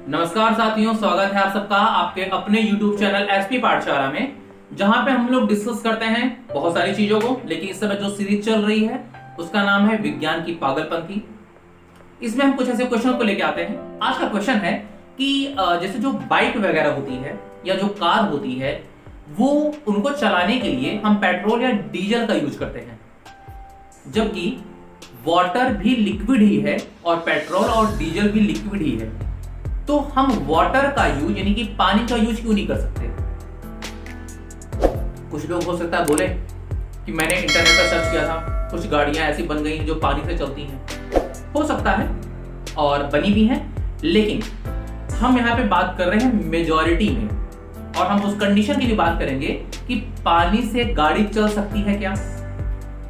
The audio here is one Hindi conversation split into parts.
नमस्कार साथियों, स्वागत है आप सबका आपके अपने YouTube चैनल एसपी पाठशाला में, जहां पे हम लोग डिस्कस करते हैं बहुत सारी चीजों को। लेकिन इस समय जो सीरीज चल रही है उसका नाम है विज्ञान की पागलपंथी। इसमें हम कुछ ऐसे क्वेश्चन को लेके आते हैं। आज का क्वेश्चन है कि जैसे जो बाइक वगैरह होती है या जो कार होती है, वो उनको चलाने के लिए हम पेट्रोल या डीजल का यूज करते हैं, जबकि वाटर भी लिक्विड ही है और पेट्रोल और डीजल भी लिक्विड ही है। तो हम वाटर का यूज यानी कि पानी का यूज क्यों नहीं कर सकते? कुछ लोग हो सकता है बोले कि मैंने इंटरनेट पर सर्च किया था, कुछ गाड़ियां ऐसी बन गई हैं जो पानी से चलती हैं। हो सकता है और बनी भी हैं, लेकिन हम यहाँ पे बात कर रहे हैं मेजॉरिटी में, और हम उस कंडीशन की भी बात करेंगे कि पानी से गाड़ी चल सकती है क्या।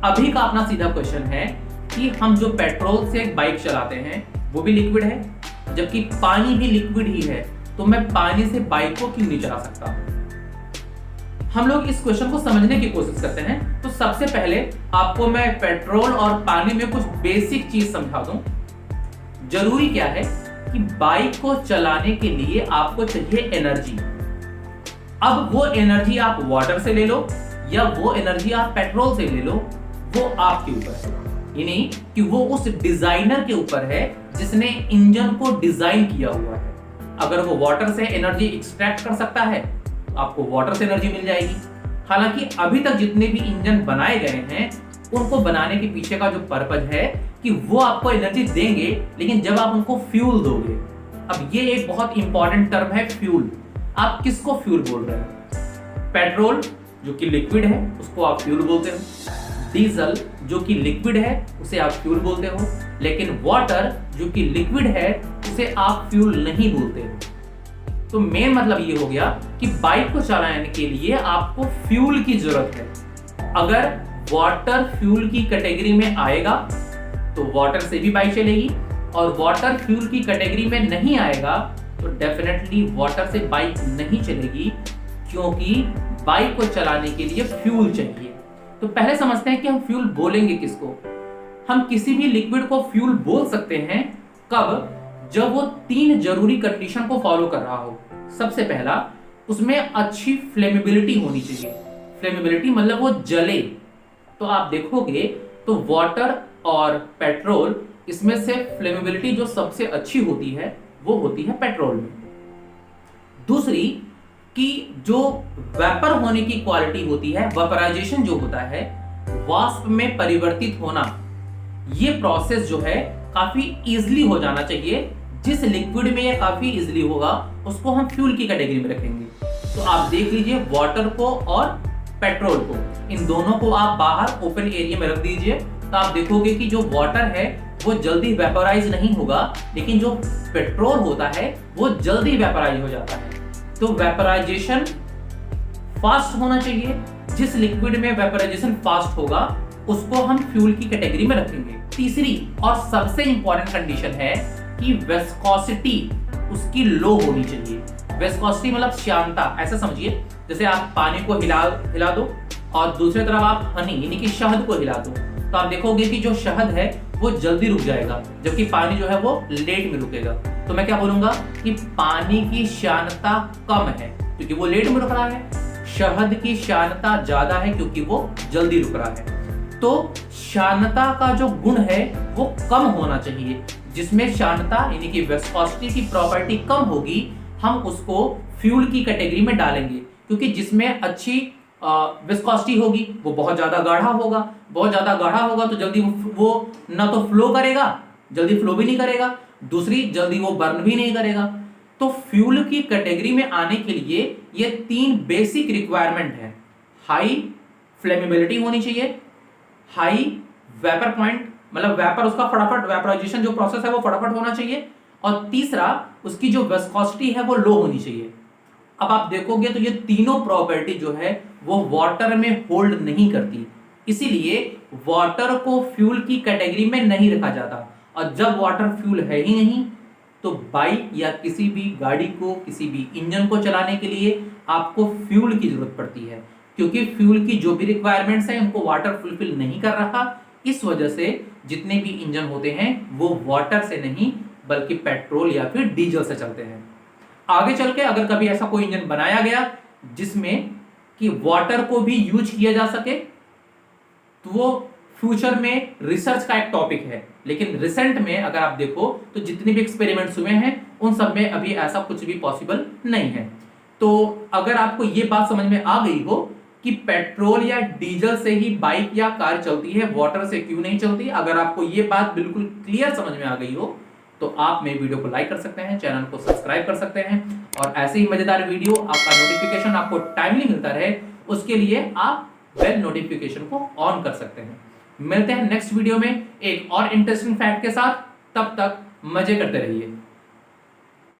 अभी का अपना सीधा क्वेश्चन है कि हम जो पेट्रोल से बाइक चलाते हैं वो भी लिक्विड है, जबकि पानी भी लिक्विड ही है, तो मैं पानी से बाइक को क्यों नहीं चला सकता? हम लोग इस क्वेश्चन को समझने की कोशिश करते हैं। तो सबसे पहले आपको मैं पेट्रोल और पानी में कुछ बेसिक चीज समझा दूं। जरूरी क्या है कि बाइक को चलाने के लिए आपको चाहिए एनर्जी। अब वो एनर्जी आप वाटर से ले लो या वो एनर्जी आप पेट्रोल से ले लो, वो आपके ऊपर है। यानी कि वो उस डिजाइनर के ऊपर है जिसने इंजन को डिजाइन किया हुआ है। अगर वो वाटर से एनर्जी एक्सट्रैक्ट कर सकता है, आपको वाटर से एनर्जी मिल जाएगी। हालांकि अभी तक जितने भी इंजन बनाए गए हैं, उनको बनाने के पीछे का जो पर्पज है कि वो आपको एनर्जी देंगे, लेकिन जब आप उनको फ्यूल दोगे। अब ये एक बहुत इंपॉर्टेंट टर्म है, फ्यूल। आप किसको फ्यूल बोल रहे हो? पेट्रोल जो कि लिक्विड है उसको आप फ्यूल बोलते हो, डीजल जो कि लिक्विड है उसे आप फ्यूल बोलते हो, लेकिन वाटर जो कि लिक्विड है उसे आप फ्यूल नहीं बोलते हो। तो मेन मतलब ये हो गया कि बाइक को चलाने के लिए आपको फ्यूल की जरूरत है। अगर वाटर फ्यूल की कैटेगरी में आएगा तो वाटर से भी बाइक चलेगी, और वाटर फ्यूल की कैटेगरी में नहीं आएगा तो डेफिनेटली वाटर से बाइक नहीं चलेगी, क्योंकि बाइक को चलाने के लिए फ्यूल चाहिए। तो पहले समझते हैं कि हम फ्यूल बोलेंगे किसको। हम किसी भी लिक्विड को फ्यूल बोल सकते हैं कब? जब वो 3 जरूरी कंडीशन को फॉलो कर रहा हो। सबसे पहला, उसमें अच्छी फ्लेमेबिलिटी होनी चाहिए। फ्लेमेबिलिटी मतलब वो जले। तो आप देखोगे तो वाटर और पेट्रोल, इसमें से फ्लेमेबिलिटी जो सबसे अच्छी होती है वो होती है पेट्रोल में। दूसरी कि जो वेपर होने की क्वालिटी होती है, वेपराइजेशन जो होता है, वाष्प में परिवर्तित होना, ये प्रोसेस जो है काफी इजीली हो जाना चाहिए। जिस लिक्विड में ये काफी इजीली होगा उसको हम फ्यूल की कैटेगरी में रखेंगे। तो आप देख लीजिए, वाटर को और पेट्रोल को, इन दोनों को आप बाहर ओपन एरिया में रख दीजिए, तो आप देखोगे कि जो वाटर है वो जल्दी वेपराइज नहीं होगा, लेकिन जो पेट्रोल होता है वो जल्दी वेपराइज हो जाता है। तो वेपराइजेशन फास्ट होना चाहिए। जिस लिक्विड में वेपराइजेशन फास्ट होगा उसको हम फ्यूल की कैटेगरी में रखेंगे। तीसरी और सबसे इंपॉर्टेंट कंडीशन है कि विस्कोसिटी उसकी लो होनी चाहिए। विस्कोसिटी मतलब श्यानता। ऐसा समझिए, जैसे आप पानी को हिला दो और दूसरी तरफ आप हनी यानी कि शहद को हिला दो, तो आप देखोगे कि जो शहद है वो जल्दी रुक जाएगा, जबकि पानी जो है वो लेट में रुकेगा। तो मैं क्या बोलूंगा कि पानी की श्यानता कम है क्योंकि वो लेट में रुक रहा है, शहद की श्यानता ज्यादा है क्योंकि वो जल्दी रुक रहा है। तो श्यानता का जो गुण है वो कम होना चाहिए। जिसमें श्यानता यानी कि विस्कोसिटी की प्रॉपर्टी कम होगी, हम उसको फ्यूल की कैटेगरी में डालेंगे, क्योंकि जिसमें अच्छी विस्कोसिटी होगी वो बहुत ज्यादा गाढ़ा होगा। बहुत ज्यादा गाढ़ा होगा तो जल्दी वो ना तो फ्लो करेगा, जल्दी फ्लो भी नहीं करेगा, दूसरी जल्दी वो बर्न भी नहीं करेगा। तो फ्यूल की कैटेगरी में आने के लिए ये 3 बेसिक रिक्वायरमेंट है। हाई फ्लेमेबिलिटी होनी चाहिए, हाई वेपर पॉइंट मतलब वेपर उसका फटाफट वेपराइजेशन जो प्रोसेस है वो फटाफट होना चाहिए, और तीसरा उसकी जो विस्कोसिटी है वो लो होनी चाहिए। अब आप देखोगे तो ये तीनों प्रॉपर्टी जो है वो वाटर में होल्ड नहीं करती, इसीलिए वाटर को फ्यूल की कैटेगरी में नहीं रखा जाता। और जब वाटर फ्यूल है ही नहीं, तो बाइक या किसी भी गाड़ी को, किसी भी इंजन को चलाने के लिए आपको फ्यूल की जरूरत पड़ती है, क्योंकि फ्यूल की जो भी रिक्वायरमेंट्स हैं उनको वाटर फुलफिल नहीं कर रहा। इस वजह से जितने भी इंजन होते हैं वो वाटर से नहीं बल्कि पेट्रोल या फिर डीजल से चलते हैं। आगे चल के अगर कभी ऐसा कोई इंजन बनाया गया जिसमें कि वाटर को भी यूज किया जा सके, तो वो फ्यूचर में रिसर्च का एक टॉपिक है। लेकिन रिसेंट में अगर आप देखो तो जितने भी एक्सपेरिमेंट्स हुए हैं उन सब में अभी ऐसा कुछ भी पॉसिबल नहीं है। तो अगर आपको ये बात समझ में आ गई हो कि पेट्रोल या डीजल से ही बाइक या कार चलती है, वाटर से क्यों नहीं चलती, अगर आपको ये बात बिल्कुल क्लियर समझ में आ गई हो तो आप मेरे वीडियो को लाइक कर सकते हैं, चैनल को सब्सक्राइब कर सकते हैं, और ऐसे ही मजेदार वीडियो आपका नोटिफिकेशन आपको टाइमली मिलता रहे उसके लिए आप बेल नोटिफिकेशन को ऑन कर सकते हैं। मिलते हैं नेक्स्ट वीडियो में एक और इंटरेस्टिंग फैक्ट के साथ, तब तक मजे करते रहिए।